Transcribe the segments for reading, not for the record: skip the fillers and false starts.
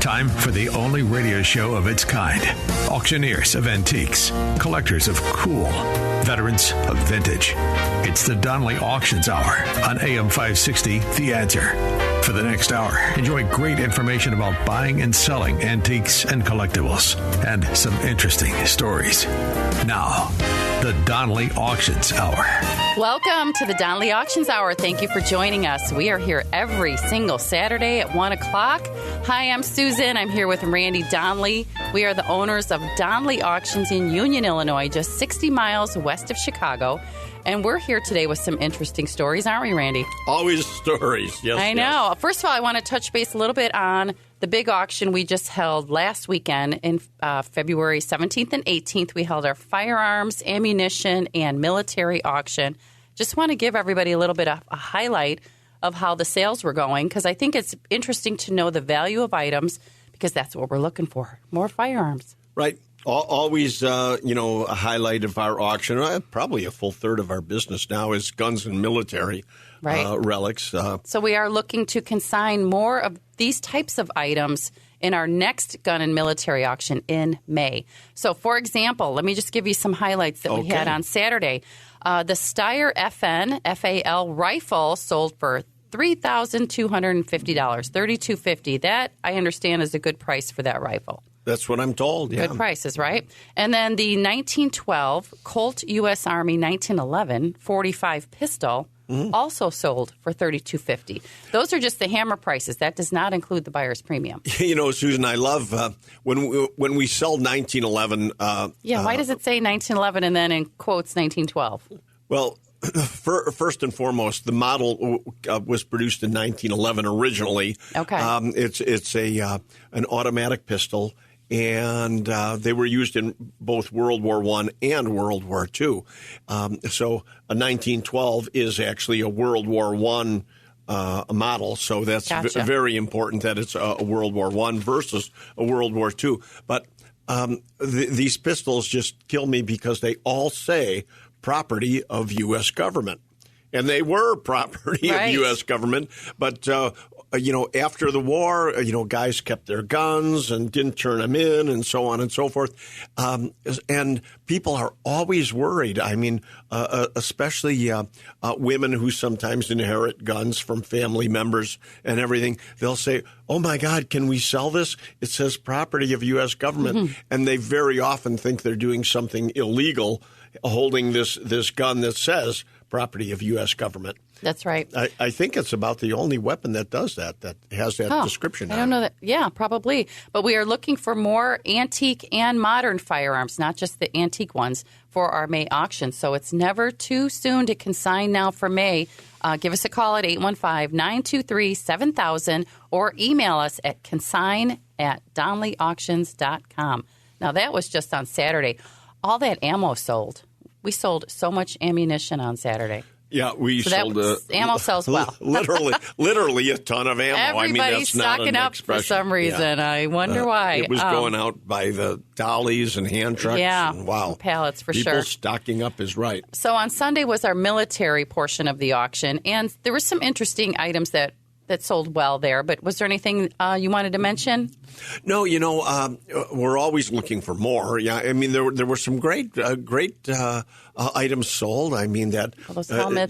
Time for the only radio show of its kind. Auctioneers of antiques, collectors of cool, veterans of vintage. It's the Donnelly Auctions Hour on AM 560, The Answer. For the next hour, enjoy great information about buying and selling antiques and collectibles, and some interesting stories. Now, the Donnelly Auctions Hour. Welcome to the Donnelly Auctions Hour. Thank you for joining us. We are here every single Saturday at 1 o'clock. Hi, I'm Susan. I'm here with Randy Donnelly. We are the owners of Donnelly Auctions in Union, Illinois, just 60 miles west of Chicago. And we're here today with some interesting stories, aren't we, Randy? Always stories, yes. I know. Yes. First of all, I want to touch base a little bit on the big auction we just held last weekend in February 17th and 18th. We held our firearms, ammunition, and military auction. Just want to give everybody a little bit of a highlight of how the sales were going, because I think it's interesting to know the value of items, because that's what we're looking for, more firearms. Right. Always, a highlight of our auction, probably a full third of our business now is guns and military relics. So we are looking to consign more of these types of items in our next gun and military auction in May. So, for example, let me just give you some highlights that we had on Saturday. The Steyr FN FAL rifle sold for $3,250, $3,250. That, I understand, is a good price for that rifle. That's what I'm told, yeah. Good prices, right? And then the 1912 Colt U.S. Army 1911 .45 pistol also sold for $3,250. Those are just the hammer prices. That does not include the buyer's premium. You know, Susan, I love when we sell 1911. Why does it say 1911 and then in quotes 1912? Well, first and foremost, the model was produced in 1911 originally. Okay. It's an automatic pistol. And they were used in both World War I and World War II. So a 1912 is actually a World War I model. So that's very important that it's a World War I versus a World War II. But these pistols just kill me because they all say property of U.S. government. And they were property of U.S. government. But after the war, guys kept their guns and didn't turn them in and so on and so forth. And people are always worried. I mean, especially women who sometimes inherit guns from family members and everything. They'll say, oh, my God, can we sell this? It says property of U.S. government. Mm-hmm. And they very often think they're doing something illegal, holding this gun that says property of U.S. government. That's right. I think it's about the only weapon that does that has that description. I don't know that. Yeah, probably. But we are looking for more antique and modern firearms, not just the antique ones, for our May auction. So it's never too soon to consign now for May. Give us a call at 815-923-7000 or email us at consign@donnellyauctions.com. Now, that was just on Saturday. All that ammo sold. We sold so much ammunition on Saturday. Yeah, we sold ammo sells well. literally a ton of ammo. Everybody's stocking up for some reason. Yeah. I wonder why. It was going out by the dollies and hand trucks. Yeah, and wow. Pallets for People sure. stocking up is right. So on Sunday was our military portion of the auction, and there were some interesting items that sold well there. But was there anything you wanted to mention? No, we're always looking for more. Yeah, I mean, there were some great items sold. I mean, that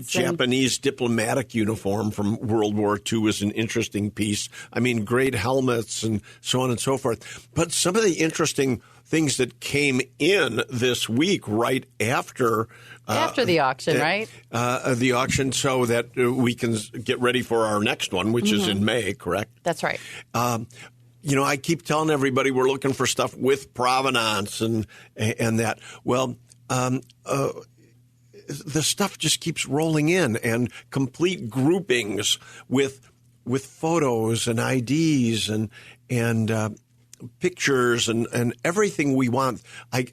Japanese diplomatic uniform from World War II is an interesting piece. I mean, great helmets and so on and so forth. But some of the interesting things that came in this week right after the auction, right? The auction, so that we can get ready for our next one, which is in May, correct? That's right. I keep telling everybody we're looking for stuff with provenance and that. Well, the stuff just keeps rolling in, and complete groupings with photos and IDs and pictures and everything we want.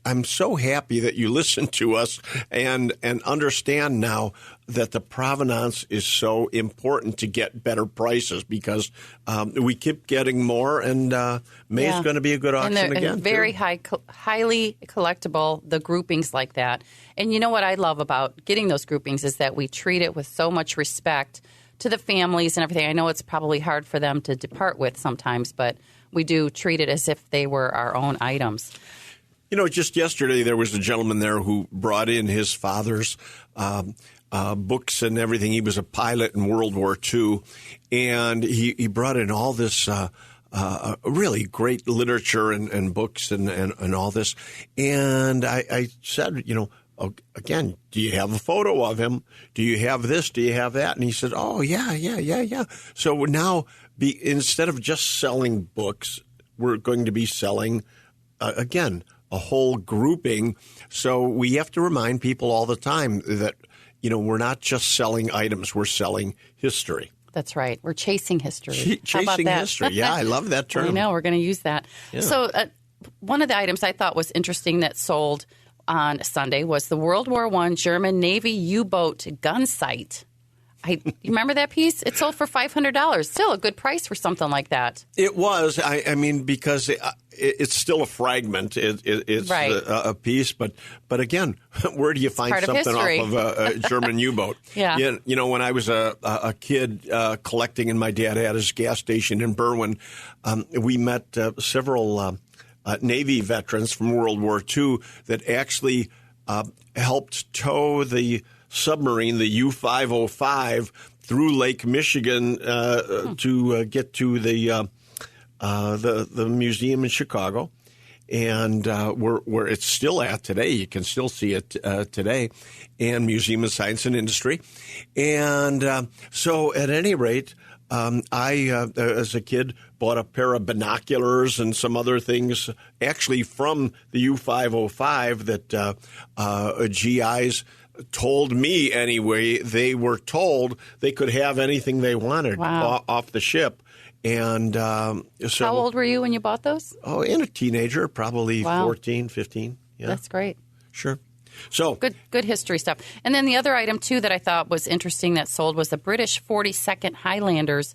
I'm so happy that you listen to us and understand now that the provenance is so important to get better prices, because we keep getting more, and May is going to be a good auction again. And very highly collectible, the groupings like that. And you know what I love about getting those groupings is that we treat it with so much respect to the families and everything. I know it's probably hard for them to depart with sometimes, but we do treat it as if they were our own items. You know, just yesterday there was a gentleman there who brought in his father's books and everything. He was a pilot in World War II, and he brought in all this really great literature and books and all this. And I said, you know, again, do you have a photo of him? Do you have this? Do you have that? And he said, oh, yeah. So now, instead of just selling books, we're going to be selling, again, a whole grouping. So we have to remind people all the time that, you know, we're not just selling items, we're selling history. That's right. We're chasing history. Chasing history. Yeah, I love that term. I know. We're going to use that. Yeah. So one of the items I thought was interesting that sold on Sunday was the World War I German Navy U-boat gun sight. You remember that piece? It sold for $500. Still a good price for something like that. It was. I mean, because it's still a fragment. It's right. a piece. But again, where do you find something off of a German U-boat? Yeah. You know, when I was a kid collecting, and my dad had his gas station in Berwyn, we met several Navy veterans from World War II that actually helped tow the submarine, the U-505, through Lake Michigan to get to the museum in Chicago, and where it's still at today. You can still see it today, and Museum of Science and Industry. And so, at any rate, I, as a kid, bought a pair of binoculars and some other things, actually from the U-505 that GIs told me anyway. They were told they could have anything they wanted off the ship. And so, how old were you when you bought those? Oh, in a teenager, probably 14, 15. Yeah. That's great. Sure. So good history stuff. And then the other item, too, that I thought was interesting that sold was the British 42nd Highlanders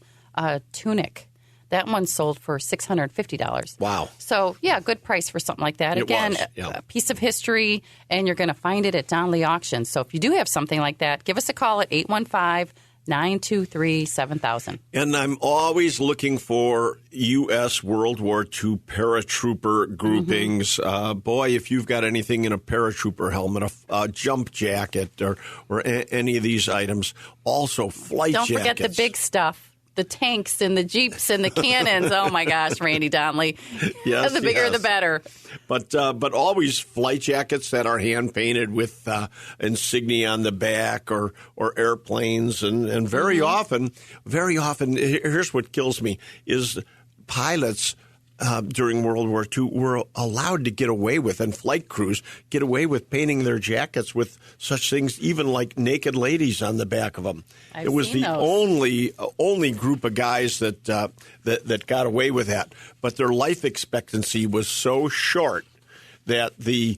tunic. That one sold for $650. Wow. So, yeah, good price for something like that. Again, a piece of history, and you're going to find it at Donley Auctions. So if you do have something like that, give us a call at 815-923-7000. And I'm always looking for U.S. World War II paratrooper groupings. Mm-hmm. Boy, if you've got anything in a paratrooper helmet, a jump jacket, or any of these items. Also, flight jackets. Don't forget the big stuff. The tanks and the Jeeps and the cannons. Oh, my gosh, Randy Donley. Yes, the bigger, the better. But always flight jackets that are hand-painted with insignia on the back or airplanes. And very often, here's what kills me, is pilots during World War II were allowed to get away with, and flight crews get away with painting their jackets with such things, even like naked ladies on the back of them. It was the only group of guys that got away with that. But their life expectancy was so short that the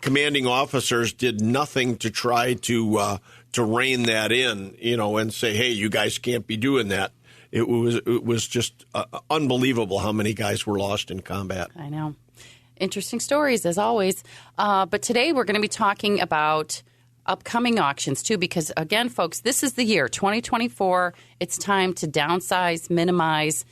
commanding officers did nothing to try to rein that in, you know, and say, hey, you guys can't be doing that. It was just unbelievable how many guys were lost in combat. I know. Interesting stories, as always. But today we're going to be talking about upcoming auctions, too, because, again, folks, this is the year, 2024. It's time to downsize, minimize,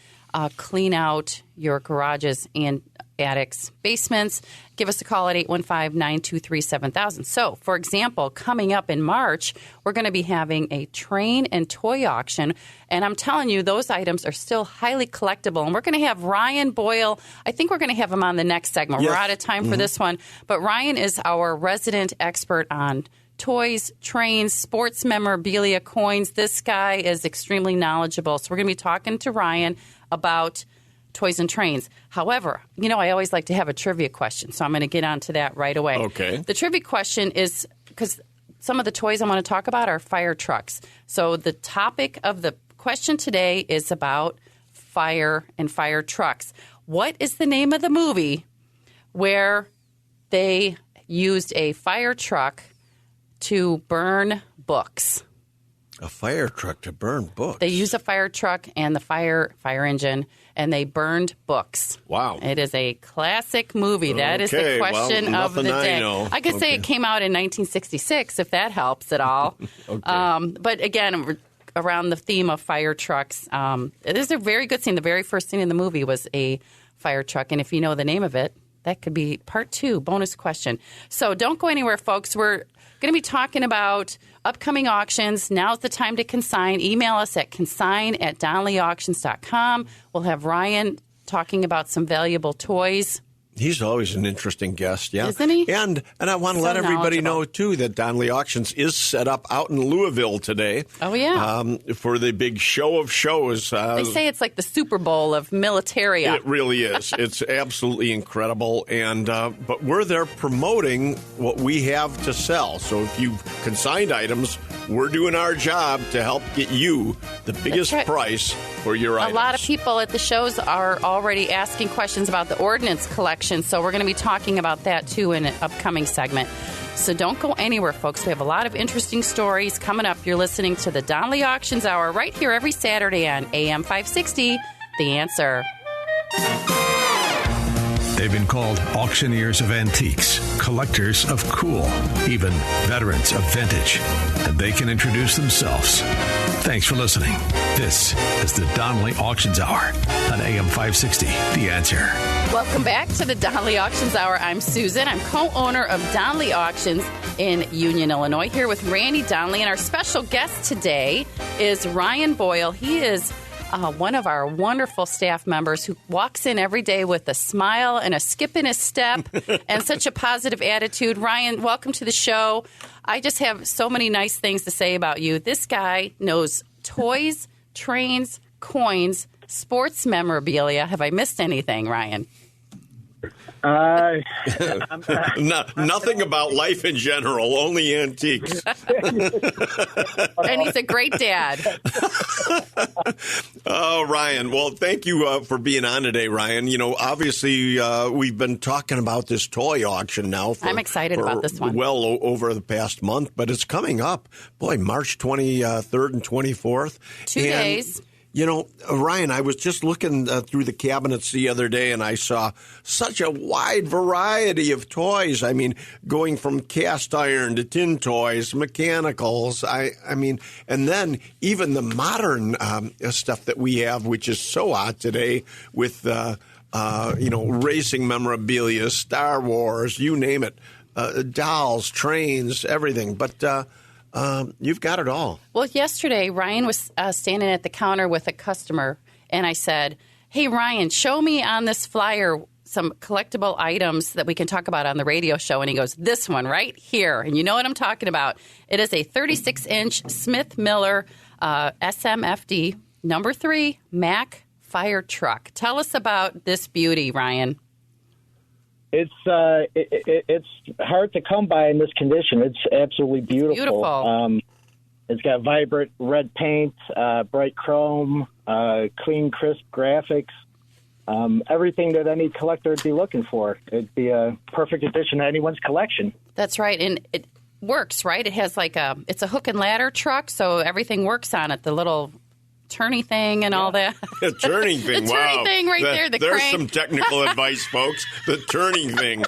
clean out your garages and attics, basements. Give us a call at 815-923-7000. So, for example, coming up in March, we're going to be having a train and toy auction. And I'm telling you, those items are still highly collectible. And we're going to have Ryan Boyle. I think we're going to have him on the next segment. Yes. We're out of time for this one. But Ryan is our resident expert on toys, trains, sports memorabilia, coins. This guy is extremely knowledgeable. So we're going to be talking to Ryan about toys and trains. However, you know, I always like to have a trivia question, so I'm going to get on to that right away. Okay. The trivia question is, because some of the toys I want to talk about are fire trucks. So the topic of the question today is about fire and fire trucks. What is the name of the movie where they used a fire truck to burn books? A fire truck to burn books? They used a fire truck and the fire engine, and they burned books. Wow. It is a classic movie. That is the question of the day. I could say it came out in 1966, if that helps at all. Okay. But again, around the theme of fire trucks. It is a very good scene. The very first scene in the movie was a fire truck. And if you know the name of it, that could be part 2, bonus question. So don't go anywhere, folks. We're going to be talking about upcoming auctions. Now's the time to consign. Email us at consign@donnellyauctions.com. We'll have Ryan talking about some valuable toys. He's always an interesting guest, yeah. Isn't he? And I want to let everybody know, too, that Donnelly Auctions is set up out in Louisville today. Oh, yeah. For the big show of shows. They say it's like the Super Bowl of militaria. It really is. It's absolutely incredible. And but we're there promoting what we have to sell. So if you've consigned items, we're doing our job to help get you the biggest price for your items. A lot of people at the shows are already asking questions about the ordnance collection. So we're going to be talking about that, too, in an upcoming segment. So don't go anywhere, folks. We have a lot of interesting stories coming up. You're listening to the Donnelly Auctions Hour right here every Saturday on AM 560, The Answer. They've been called auctioneers of antiques, collectors of cool, even veterans of vintage. And they can introduce themselves. Thanks for listening. This is the Donnelly Auctions Hour on AM 560, The Answer. Welcome back to the Donnelly Auctions Hour. I'm Susan. I'm co-owner of Donnelly Auctions in Union, Illinois, here with Randy Donnelly. And our special guest today is Ryan Boyle. He is one of our wonderful staff members who walks in every day with a smile and a skip in his step and such a positive attitude. Ryan, welcome to the show. I just have so many nice things to say about you. This guy knows toys, trains, coins, sports memorabilia. Have I missed anything, Ryan? Nothing about life in general, only antiques. And he's a great dad. Oh, Ryan. Well, thank you for being on today, Ryan. You know, obviously, we've been talking about this toy auction now. I'm excited about this one. Well, over the past month, but it's coming up. Boy, March 23rd and 24th. 2 days. You know, Ryan, I was just looking through the cabinets the other day, and I saw such a wide variety of toys. I mean, going from cast iron to tin toys, mechanicals. I mean, and then even the modern stuff that we have, which is so hot today with, racing memorabilia, Star Wars, you name it, dolls, trains, everything. But you've got it all. Well, yesterday, Ryan was standing at the counter with a customer, and I said, hey, Ryan, show me on this flyer some collectible items that we can talk about on the radio show. And he goes, this one right here. And you know what I'm talking about. It is a 36-inch Smith Miller SMFD number 3 Mack fire truck. Tell us about this beauty, Ryan. It's hard to come by in this condition. It's absolutely beautiful. Beautiful. It's got vibrant red paint, bright chrome, clean, crisp graphics. Everything that any collector would be looking for. It'd be a perfect addition to anyone's collection. That's right, and it works, right? It has it's a hook and ladder truck, so everything works on it. The little turning thing and all that. The turning thing, the turning thing right there, the there's crank. Some technical advice, folks. The turning thing.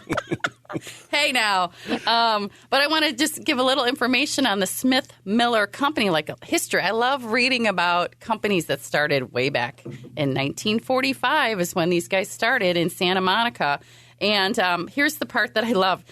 Hey, now. But I want to just give a little information on the Smith Miller Company, like a history. I love reading about companies that started way back in 1945 is when these guys started in Santa Monica. And here's the part that I love.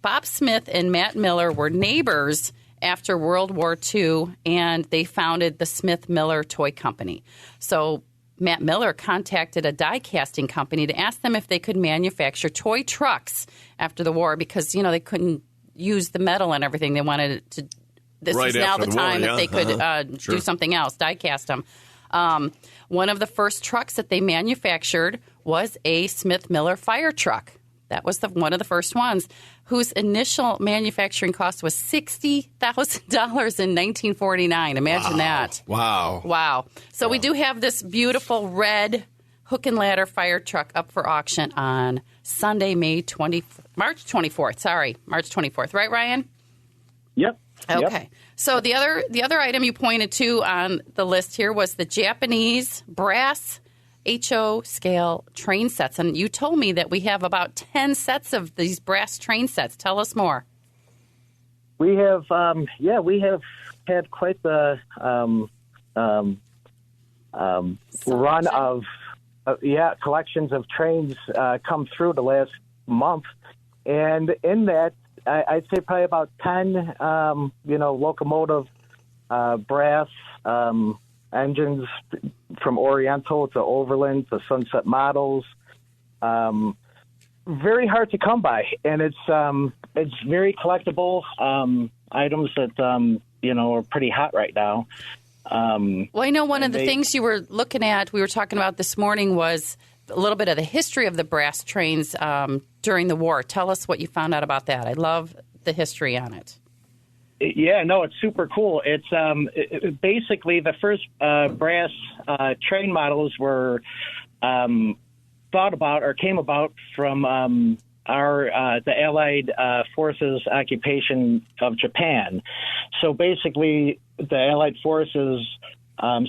Bob Smith and Matt Miller were neighbors after World War II, and they founded the Smith Miller Toy Company. So Matt Miller contacted a die casting company to ask them if they could manufacture toy trucks after the war because, they couldn't use the metal and everything. They wanted to – this is now the time that they could do something else, die cast them. One of the first trucks that they manufactured was a Smith Miller fire truck. That was one of the first ones, whose initial manufacturing cost was $60,000 in 1949. Imagine that. Wow. So we do have this beautiful red hook and ladder fire truck up for auction on Sunday, March 24th. Right, Ryan? Yep. Okay. Yep. So the other item you pointed to on the list here was the Japanese brass HO scale train sets. And you told me that we have about 10 sets of these brass train sets. Tell us more. We have, we have had quite the run of collections of trains come through the last month, and in that I'd say probably about 10 locomotive brass engines from Oriental to Overland to Sunset models. Very hard to come by, and it's very collectible items that are pretty hot right now. Well, I know one of the things you were looking at, we were talking about this morning, was a little bit of the history of the brass trains during the war. Tell us what you found out about that. I love the history on it. Yeah, no, it's super cool. It's basically the first brass train models were thought about or came about from the Allied forces occupation of Japan. So basically, the Allied forces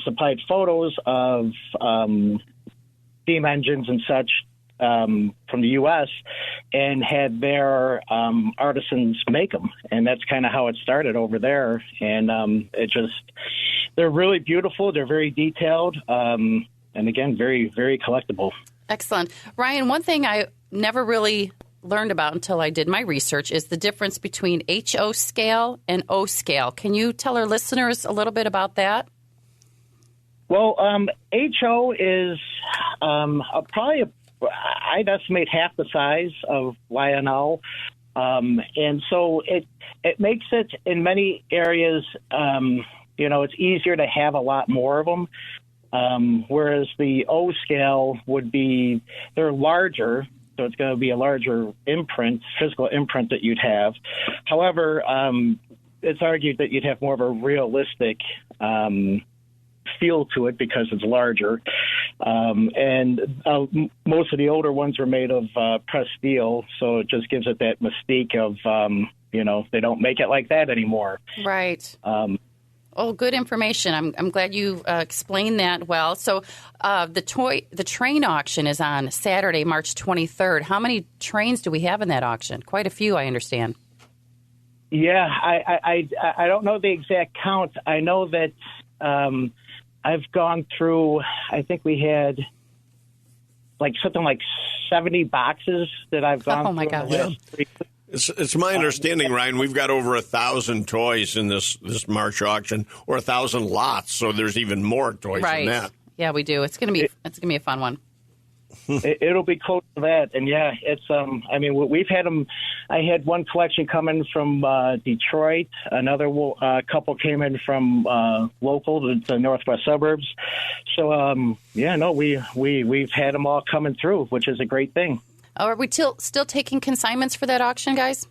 supplied photos of steam engines and such from the U.S. and had their artisans make them. And that's kind of how it started over there. And they're really beautiful. They're very detailed. And again, very, very collectible. Excellent. Ryan, one thing I never really learned about until I did my research is the difference between HO scale and O scale. Can you tell our listeners a little bit about that? Well, HO is probably, I'd estimate, half the size of Lionel. And so it makes it, in many areas, it's easier to have a lot more of them. Whereas the O scale would be, they're larger, so it's going to be a larger imprint, physical imprint that you'd have. However, it's argued that you'd have more of a realistic feel to it because it's larger. And most of the older ones are made of pressed steel, so it just gives it that mystique of, they don't make it like that anymore. Right. Oh, good information. I'm glad you explained that well. So the train auction is on Saturday, March 23rd. How many trains do we have in that auction? Quite a few, I understand. Yeah, I don't know the exact count. I know that I've gone through, I think we had something like 70 boxes that I've gone through. Oh, my gosh. It's my understanding, Ryan, we've got over 1,000 toys in this March auction, or 1,000 lots, so there's even more toys than that. Yeah, we do. It's gonna be a fun one. It'll be close to that, and yeah, it's. We've had them. I had one collection come in from Detroit. Another couple came in from local, the northwest suburbs. So we've had them all coming through, which is a great thing. Are we still taking consignments for that auction, guys?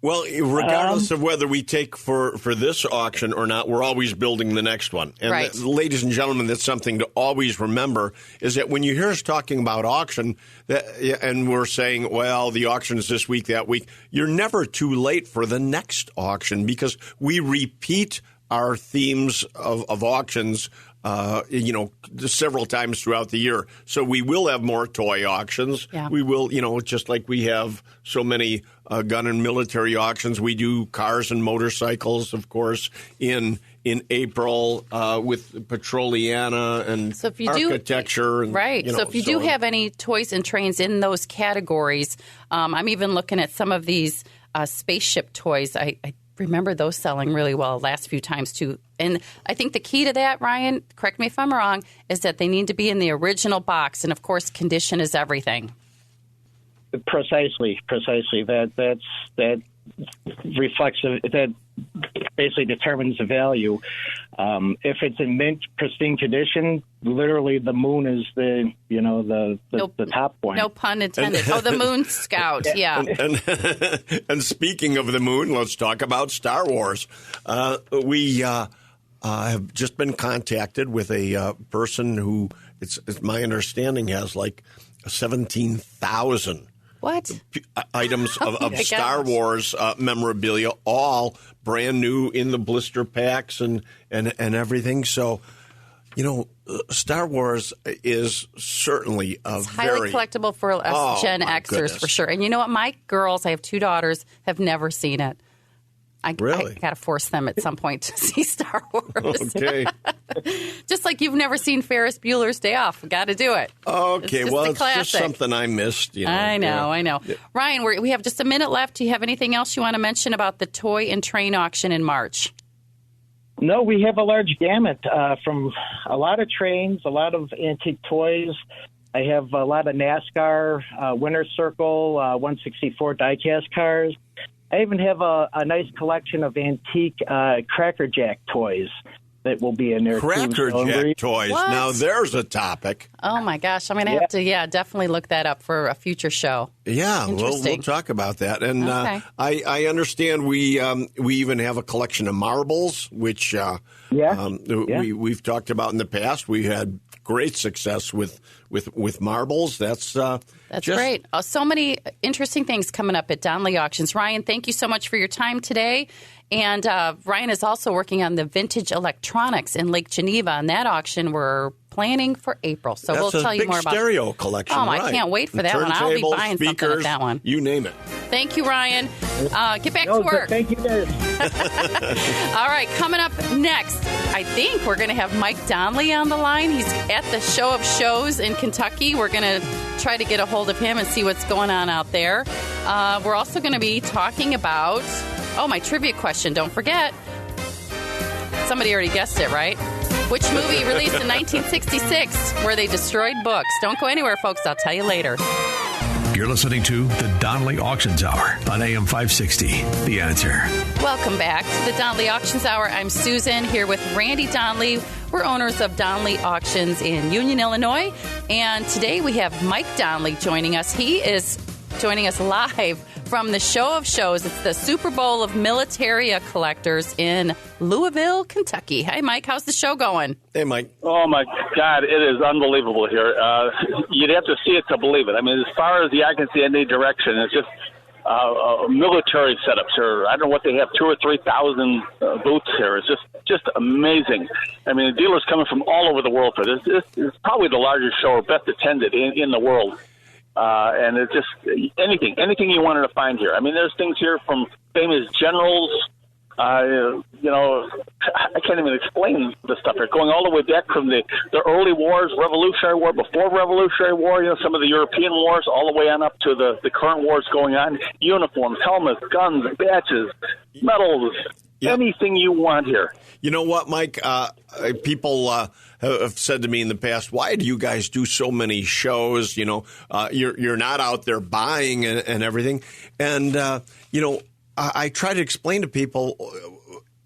Well, regardless of whether we take for this auction or not, we're always building the next one. And right. Ladies and gentlemen, that's something to always remember, is that when you hear us talking about auction, and we're saying, well, the auction is this week, that week, you're never too late for the next auction, because we repeat our themes of auctions several times throughout the year. So we will have more toy auctions. Yeah. We will, just like we have so many gun and military auctions. We do cars and motorcycles, of course, in April with Petroliana and so if you architecture. Right. So if you do have any toys and trains in those categories, I'm even looking at some of these spaceship toys. I remember those selling really well the last few times, too. And I think the key to that, Ryan, correct me if I'm wrong, is that they need to be in the original box. And, of course, condition is everything. Precisely. That reflects, that basically determines the value. If it's in mint, pristine condition, literally the moon is the top point. No pun intended. The Moon Scout, yeah. And speaking of the moon, let's talk about Star Wars. We have just been contacted with a person who, it's my understanding, has 17,000 items of Star Wars memorabilia, all brand new in the blister packs and everything. So, Star Wars is certainly highly collectible for us Gen Xers, for sure. And you know what? My girls, I have two daughters, have never seen it. I got to force them at some point to see Star Wars. Okay. Just like you've never seen Ferris Bueller's Day Off. Got to do it. Okay, it's just something I missed. I know. Yeah. Ryan, we have just a minute left. Do you have anything else you want to mention about the toy and train auction in March? No, we have a large gamut from a lot of trains, a lot of antique toys. I have a lot of NASCAR, Winner's Circle, 164 diecast cars. I even have a nice collection of antique Cracker Jack toys that will be in there. Cracker Jack toys. What? Now, there's a topic. Oh, my gosh. I'm going to have to, definitely look that up for a future show. Yeah, we'll talk about that. And Okay. I understand we even have a collection of marbles, which we've talked about in the past. We had great success with marbles. That's great. So many interesting things coming up at Donley Auctions. Ryan, thank you so much for your time today. And Ryan is also working on the vintage electronics in Lake Geneva. And that auction we're planning for April. So we'll tell you more about it. Stereo collection. Oh, I can't wait for that one. I'll be buying something at that one. You name it. Thank you, Ryan. Get back to work. Thank you, guys. All right, coming up next, I think we're going to have Mike Donley on the line. He's at the Show of Shows in Kentucky. We're going to try to get a hold of him and see what's going on out there. We're also going to be talking about, my trivia question. Don't forget. Somebody already guessed it, right? Which movie released in 1966 where they destroyed books? Don't go anywhere, folks. I'll tell you later. You're listening to the Donley Auctions Hour on AM 560. The Answer. Welcome back to the Donley Auctions Hour. I'm Susan here with Randy Donley. We're owners of Donley Auctions in Union, Illinois. And today we have Mike Donley joining us. He is joining us live from the Show of Shows. It's the Super Bowl of Militaria Collectors in Louisville, Kentucky. Hi, Mike. How's the show going? Hey, Mike. Oh, my God. It is unbelievable here. You'd have to see it to believe it. I mean, as far as the eye can see in any direction, it's just military setups here. I don't know what they have, 2,000 or 3,000 booths here. It's just amazing. I mean, the dealers coming from all over the world for this. This is probably the largest show or best attended in the world. And it's just anything you wanted to find here. I mean, there's things here from famous generals. I can't even explain the stuff here. Going all the way back from the early wars, Revolutionary War, before Revolutionary War, some of the European wars, all the way on up to the current wars going on. Uniforms, helmets, guns, badges, medals, anything you want here. You know what, Mike? People have said to me in the past, why do you guys do so many shows? You're not out there buying and everything. And, I try to explain to people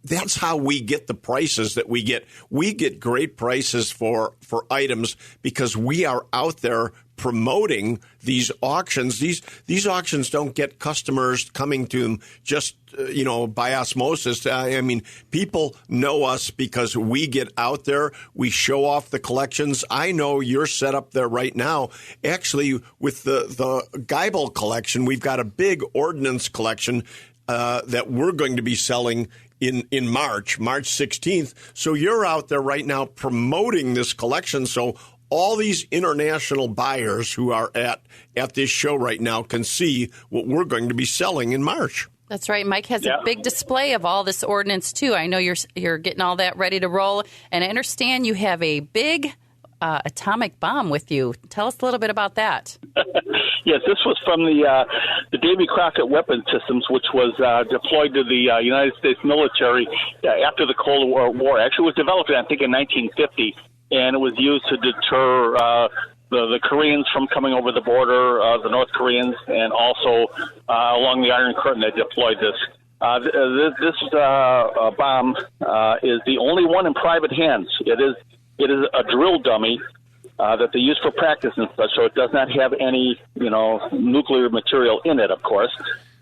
that's how we get the prices that we get. We get great prices for items because we are out there promoting these auctions. These auctions don't get customers coming to them just by osmosis. I mean, people know us because we get out there. We show off the collections. I know you're set up there right now. Actually, with the Geibel collection, we've got a big ordnance collection that we're going to be selling in March 16th. So you're out there right now promoting this collection. So all these international buyers who are at this show right now can see what we're going to be selling in March. That's right. Mike has a big display of all this ordnance, too. I know you're getting all that ready to roll. And I understand you have a big atomic bomb with you. Tell us a little bit about that. Yes, this was from the Davy Crockett Weapon Systems, which was deployed to the United States military after the Cold War. Actually, it was developed, I think, in 1950, and it was used to deter the Koreans from coming over the border, the North Koreans, and also along the Iron Curtain, they deployed this. This bomb is the only one in private hands. It is a drill dummy that they use for practice and such, so it does not have any, nuclear material in it, of course.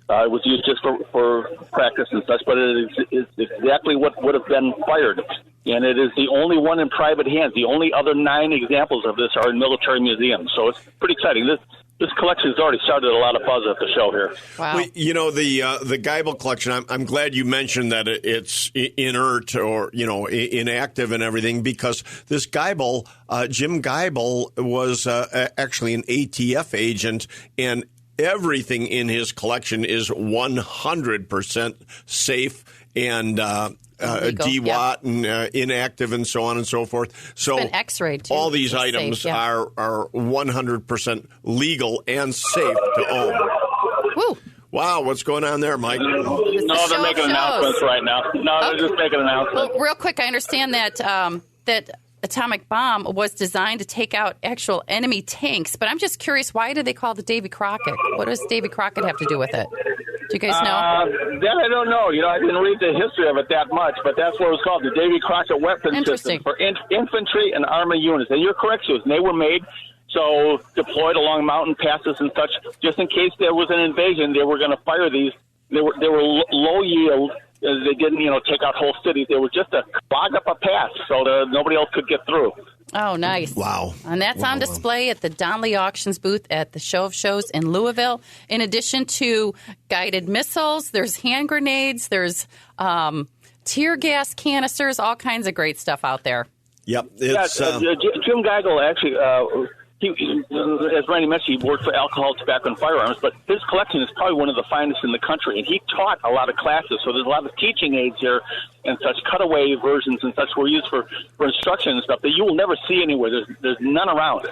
It was used just for practice and such, but it is exactly what would have been fired. And it is the only one in private hands. The only other 9 examples of this are in military museums. So it's pretty exciting. This collection has already started a lot of buzz at the show here. Wow. Well, the Geibel collection, I'm glad you mentioned that it's inert or, inactive and everything, because this Geibel, Jim Geibel was actually an ATF agent, and everything in his collection is 100% safe and DWAT and inactive and so on and so forth. So it's been X-rayed too. all these items are 100% legal and safe to own. Woo. Wow, what's going on there, Mike? No, they're making announcements right now. No, they're just making announcements. Well, real quick, I understand that that atomic bomb was designed to take out actual enemy tanks, but I'm just curious, why do they call it the Davy Crockett? What does Davy Crockett have to do with it? Do you guys know? That I don't know. I didn't read the history of it that much, but that's what it was called, the Davy Crockett Weapon System for infantry and army units. And you're correct, Susan. They were made so deployed along mountain passes and such, just in case there was an invasion, they were going to fire these. They were low yield. They didn't, take out whole cities. They were just to clog up a pass so that nobody else could get through. Oh, nice. Wow. And that's on display at the Donnelly Auctions booth at the Show of Shows in Louisville. In addition to guided missiles, there's hand grenades, there's tear gas canisters, all kinds of great stuff out there. Yep. It's, Jim Geigel actually, as Randy mentioned, he worked for alcohol, tobacco, and firearms, but his collection is probably one of the finest in the country, and he taught a lot of classes, so there's a lot of teaching aids here and such cutaway versions and such were used for instruction and stuff that you will never see anywhere. There's none around.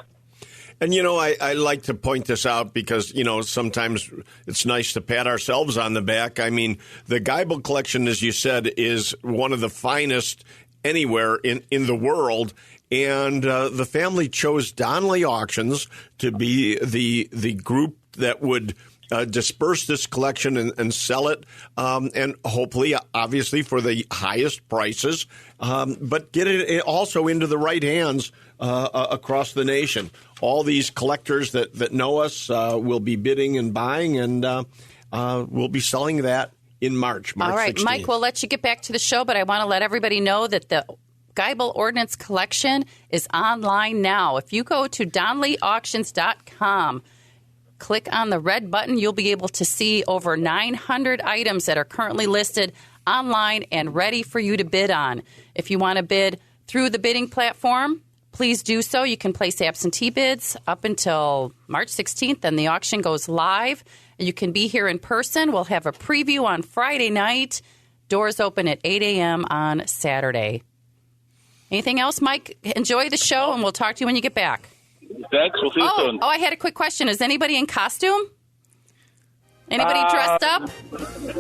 And, I like to point this out because, sometimes it's nice to pat ourselves on the back. I mean, the Geibel collection, as you said, is one of the finest anywhere in the world. And the family chose Donnelly Auctions to be the group that would disperse this collection and sell it, and hopefully, obviously, for the highest prices, but get it also into the right hands across the nation. All these collectors that know us will be bidding and buying, and we'll be selling that in March All right, 16th. Mike, we'll let you get back to the show, but I want to let everybody know that the Geibel Ordnance Collection is online now. If you go to DonnellyAuctions.com, click on the red button, you'll be able to see over 900 items that are currently listed online and ready for you to bid on. If you want to bid through the bidding platform, please do so. You can place absentee bids up until March 16th, and the auction goes live. You can be here in person. We'll have a preview on Friday night. Doors open at 8 a.m. on Saturday. Anything else, Mike? Enjoy the show, and we'll talk to you when you get back. Thanks. We'll see you soon. Oh, I had a quick question. Is anybody in costume? Anybody dressed up?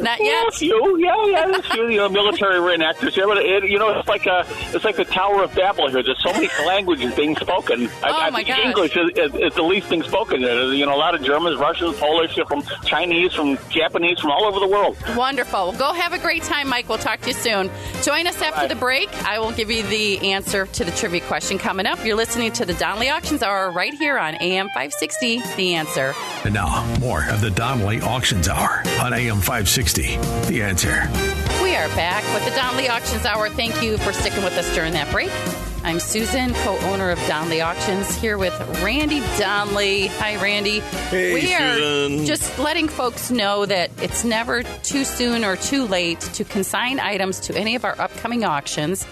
Not yet. There's a few, there's a few, military reenactors here, but it's like the Tower of Babel here. There's so many languages being spoken. I think gosh. English is the least thing spoken. There's a lot of Germans, Russians, Polish, from Chinese, from Japanese, from all over the world. Wonderful. Well, go have a great time, Mike. We'll talk to you soon. Join us after the break. I will give you the answer to the trivia question coming up. You're listening to the Donnelly Auctions Hour right here on AM 560, The Answer. And now, more of the Donnelly Auctions Hour on AM 560, The Answer. We are back with the Donnelly Auctions Hour. Thank you for sticking with us during that break. I'm Susan, co-owner of Donnelly Auctions, here with Randy Donnelly. Hi, Randy. Hey, we Susan. are just letting folks know that it's never too soon or too late to consign items to any of our upcoming auctions.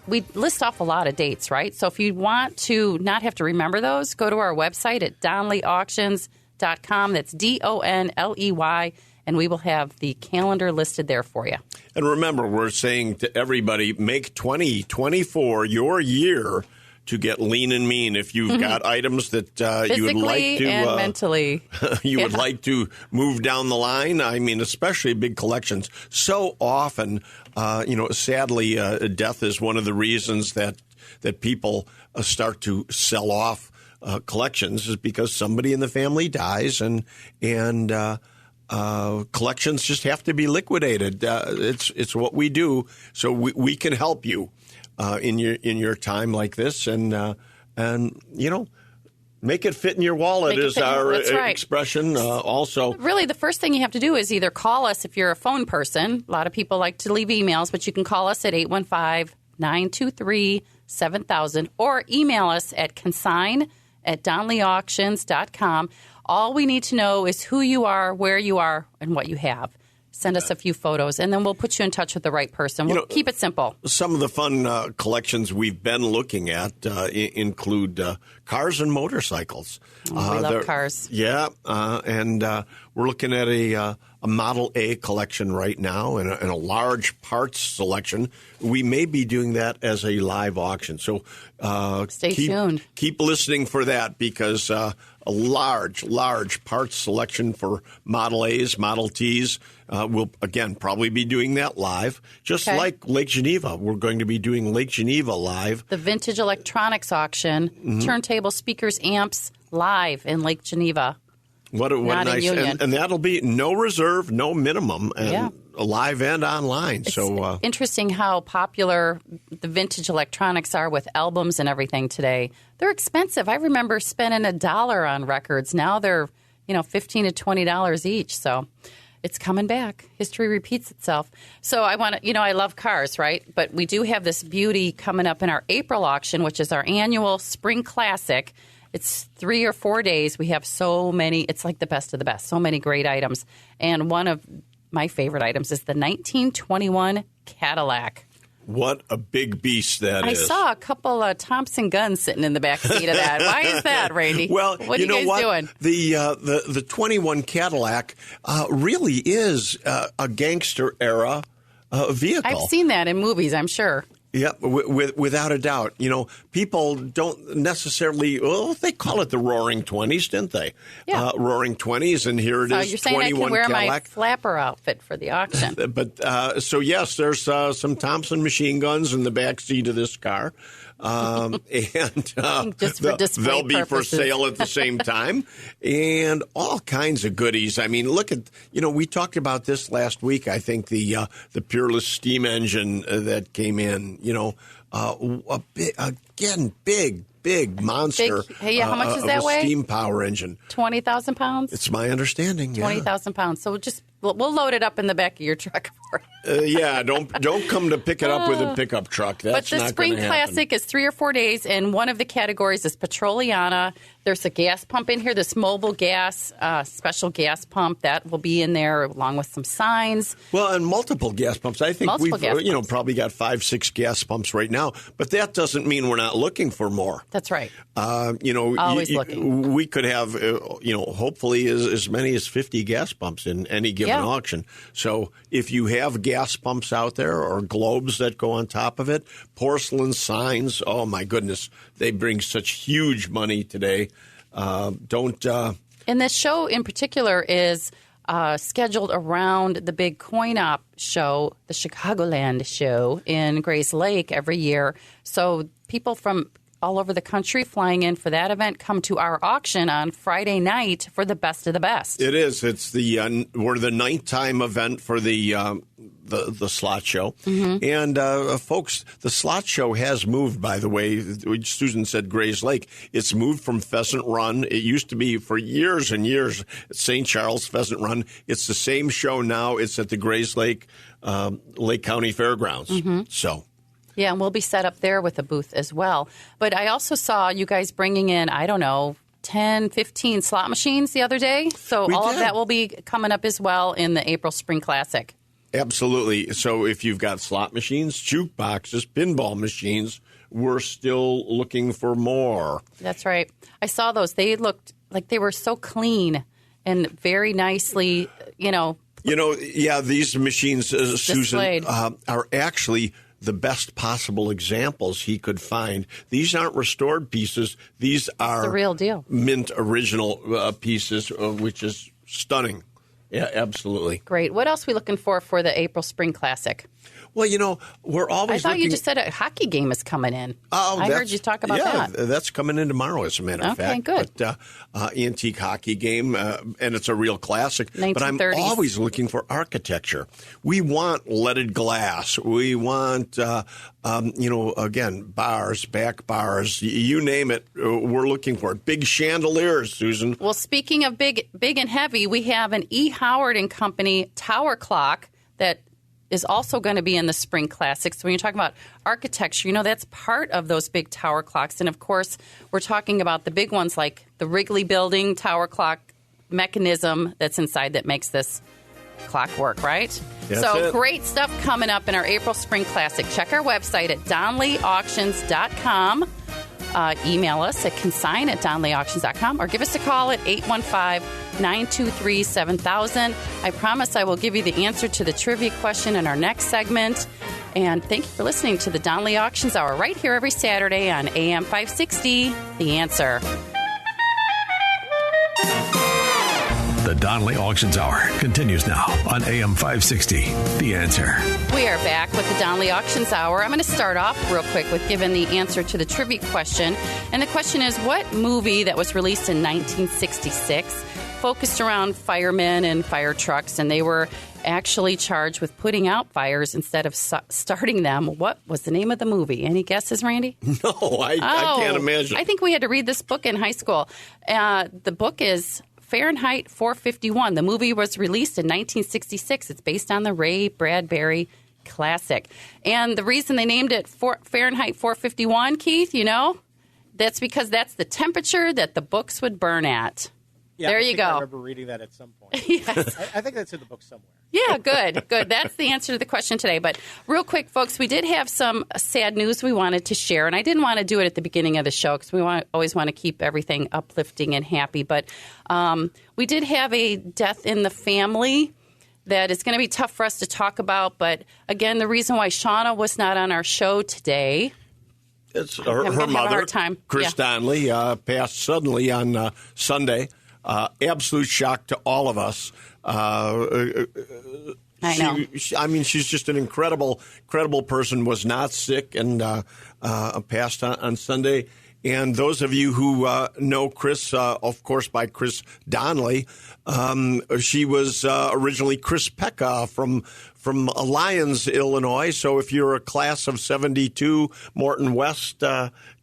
We list off a lot of dates, right? So if you want to not have to remember those, go to our website at DonnellyAuctions.com. That's DONLEY, and we will have the calendar listed there for you. And remember, we're saying to everybody, make 2024 your year to get lean and mean. If you've got items that you would like to and mentally, you would like to move down the line. I mean, especially big collections. So often, sadly, death is one of the reasons that people start to sell off collections, is because somebody in the family dies, and collections just have to be liquidated. It's what we do, so we can help you in your time like this, and make it fit in your wallet is our expression. Also, really, the first thing you have to do is either call us if you're a phone person. A lot of people like to leave emails, but you can call us at 815-923-7000 or email us at consign@DonnellyAuctions.com. All we need to know is who you are, where you are, and what you have. Send us a few photos, and then we'll put you in touch with the right person. We'll keep it simple. Some of the fun collections we've been looking at include cars and motorcycles. We love cars. Yeah, and we're looking at a Model A collection right now and a large parts selection. We may be doing that as a live auction. So stay tuned. Keep listening for that because a large parts selection for Model A's, Model T's. We'll, again, probably be doing that live. Just like Lake Geneva. We're going to be doing Lake Geneva live. The Vintage Electronics Auction, turntable speakers, amps, live in Lake Geneva. What nice. And that'll be no reserve, no minimum, and live and online. It's so interesting how popular the vintage electronics are with albums and everything today. They're expensive. I remember spending $1 on records. Now they're, $15 to $20 each. So it's coming back. History repeats itself. So I love cars, right? But we do have this beauty coming up in our April auction, which is our annual Spring Classic. It's 3 or 4 days. We have so many. It's like the best of the best. So many great items. And one of my favorite items is the 1921 Cadillac. What a big beast that is. I saw a couple of Thompson guns sitting in the back seat of that. Why is that, Randy? Well, what are you guys doing? The 21 Cadillac really is a gangster era vehicle. I've seen that in movies, I'm sure. Yeah, without a doubt. People don't necessarily, they call it the Roaring 20s, didn't they? Yeah. Roaring 20s, and here it is, you're saying 21 I can wear Cadillac. my flapper outfit for the auction. But, so yes, there's some Thompson machine guns in the back seat of this car. And just for display they'll be purposes. for sale at the same time, and all kinds of goodies. I mean, look at we talked about this last week. I think the Peerless steam engine that came in. A big monster. How much does that a weigh? Steam power engine. 20,000 pounds. It's my understanding. 20,000 pounds. So we'll load it up in the back of your truck. Don't come to pick it up with a pickup truck. That's but the not Spring gonna happen. Classic is 3 or 4 days, and one of the categories is Petroliana. There's a gas pump in here, this mobile gas, special gas pump that will be in there along with some signs. Well, and multiple gas pumps. I think we've probably got 5-6 gas pumps right now, but that doesn't mean we're not looking for more. That's right. Always looking. We could have, hopefully as many as 50 gas pumps in any given auction. So if you have gas pumps out there or globes that go on top of it, porcelain signs, oh my goodness, they bring such huge money today. And this show in particular is scheduled around the big coin-op show, the Chicagoland show in Grays Lake every year. So people from all over the country flying in for that event come to our auction on Friday night for the best of the best. It is. It's we're the 9th time event for the slot show. Mm-hmm. And folks, the slot show has moved, by the way. Susan said Grays Lake. It's moved from Pheasant Run. It used to be for years and years St. Charles Pheasant Run. It's the same show now. It's at the Grays Lake Lake County Fairgrounds. Mm-hmm. So. Yeah, and we'll be set up there with a booth as well. But I also saw you guys bringing in, 10, 15 slot machines the other day. So of that will be coming up as well in the April Spring Classic. Absolutely. So if you've got slot machines, jukeboxes, pinball machines, we're still looking for more. That's right. I saw those. They looked like they were so clean and very nicely, these machines, Susan, are actually the best possible examples he could find. These aren't restored pieces. These are the real deal. Mint original pieces, which is stunning. Yeah, absolutely. Great. What else are we looking for the April Spring Classic? Well, we're always I thought you just said a hockey game is coming in. Oh, I heard you talk about that. Yeah, that's coming in tomorrow, as a matter of fact. Okay, good. But antique hockey game, and it's a real classic. 1930s. But I'm always looking for architecture. We want leaded glass. We want, again, bars, back bars, you name it, we're looking for it. Big chandeliers, Susan. Well, speaking of big and heavy, we have an E. Howard & Company tower clock that is also going to be in the Spring Classics. So when you're talking about architecture, that's part of those big tower clocks. And, of course, we're talking about the big ones like the Wrigley Building tower clock mechanism that's inside that makes this clockwork, right? That's so it. great stuff coming up in our April Spring Classic. Check our website at DonleyAuctions.com. Email us at consign@DonleyAuctions.com or give us a call at 815-923-7000. I promise I will give you the answer to the trivia question in our next segment. And thank you for listening to the Donley Auctions Hour right here every Saturday on AM 560, The Answer. The Donley Auctions Hour continues now on AM 560, The Answer. We are back with the Donley Auctions Hour. I'm going to start off real quick with giving the answer to the trivia question. And the question is, what movie that was released in 1966 focused around firemen and fire trucks, and they were actually charged with putting out fires instead of starting them? What was the name of the movie? Any guesses, Randy? No, I can't imagine. I think we had to read this book in high school. The book is Fahrenheit 451. The movie was released in 1966. It's based on the Ray Bradbury classic. And the reason they named it Fahrenheit 451, Keith, you know, that's because that's the temperature that the books would burn at. Yeah, there you go. I remember reading that at some point. Yes. I think that's in the book somewhere. Yeah, good. That's the answer to the question today. But real quick, folks, we did have some sad news we wanted to share, and I didn't want to do it at the beginning of the show because we always want to keep everything uplifting and happy. But we did have a death in the family that is going to be tough for us to talk about. But again, the reason why Shauna was not on our show today, It's her have a mother, hard time. Chris Donley, passed suddenly on Sunday. Absolute shock to all of us. I know. She's just an incredible person, was not sick, and passed on Sunday. And those of you who know Chris, of course, by Chris Donley, she was originally Chris Pecca from Lyons, Illinois. So if you're a class of 72 Morton West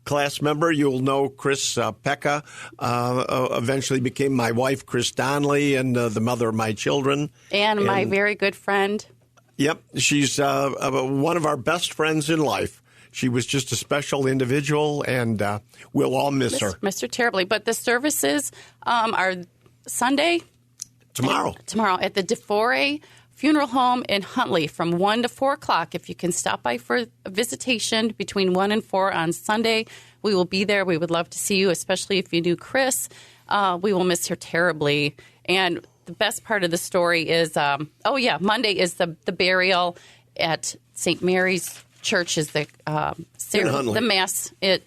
class member, you'll know Chris Pecca. Eventually became my wife, Chris Donley, and the mother of my children. And my very good friend. Yep. She's one of our best friends in life. She was just a special individual, and we'll all miss her. Miss her terribly. But the services are Sunday? Tomorrow at the DeFore Funeral Home in Huntley from 1 to 4 o'clock. If you can stop by for a visitation between 1 and 4 on Sunday, we will be there. We would love to see you, especially if you knew Chris. We will miss her terribly. And the best part of the story is, Monday is the burial at St. Mary's Church is the Mass in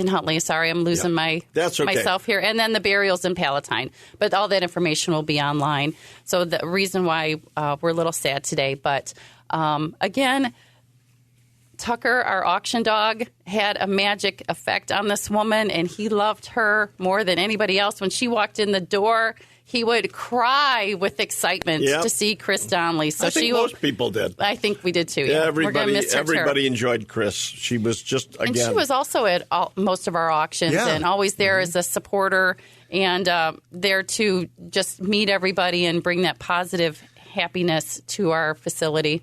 Huntley. Sorry, I'm losing That's okay. myself here. And then the burial's in Palatine. But all that information will be online. So the reason why we're a little sad today. But again, Tucker, our auction dog, had a magic effect on this woman, and he loved her more than anybody else. When she walked in the door, he would cry with excitement to see Chris Donley. So I think most people did. I think we did too. Yeah, everybody enjoyed Chris. She was just and she was also at most of our auctions and always there as a supporter and there to just meet everybody and bring that positive happiness to our facility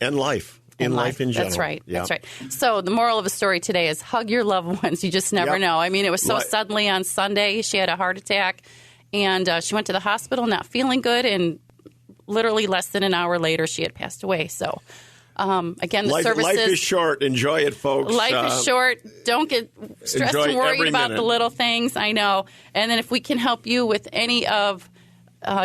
and life. In life in general. That's right. Yep. That's right. So the moral of the story today is hug your loved ones. You just never know. I mean, it was so suddenly on Sunday. She had a heart attack, and she went to the hospital not feeling good, and literally less than an hour later, she had passed away. So, again, the services... Life is short. Enjoy it, folks. Life is short. Don't get stressed and worried about the little things. I know. And then if we can help you with any of...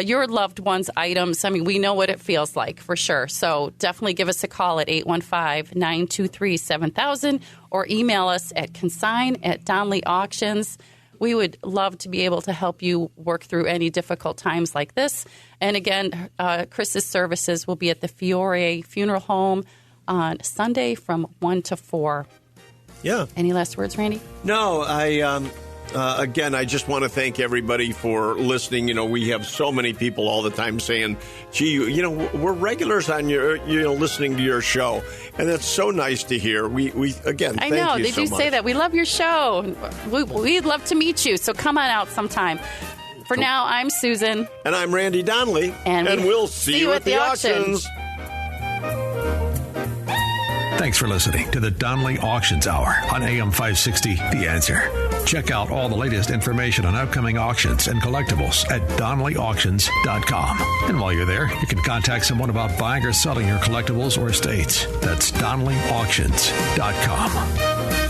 your loved one's items, I mean, we know what it feels like for sure. So definitely give us a call at 815-923-7000 or email us at consign@DonleyAuctions. We would love to be able to help you work through any difficult times like this. And again, Chris's services will be at the Fiore Funeral Home on Sunday from 1 to 4. Yeah. Any last words, Randy? No, again, I just want to thank everybody for listening. You know, we have so many people all the time saying, gee, we're regulars on your, listening to your show. And that's so nice to hear. We again, thank you so much. I know, they do say that. We love your show. We'd love to meet you. So come on out sometime. For now, I'm Susan. And I'm Randy Donley. And we'll see you at the auctions. Thanks for listening to the Donley Auctions Hour on AM 560, The Answer. Check out all the latest information on upcoming auctions and collectibles at DonnellyAuctions.com. And while you're there, you can contact someone about buying or selling your collectibles or estates. That's DonnellyAuctions.com.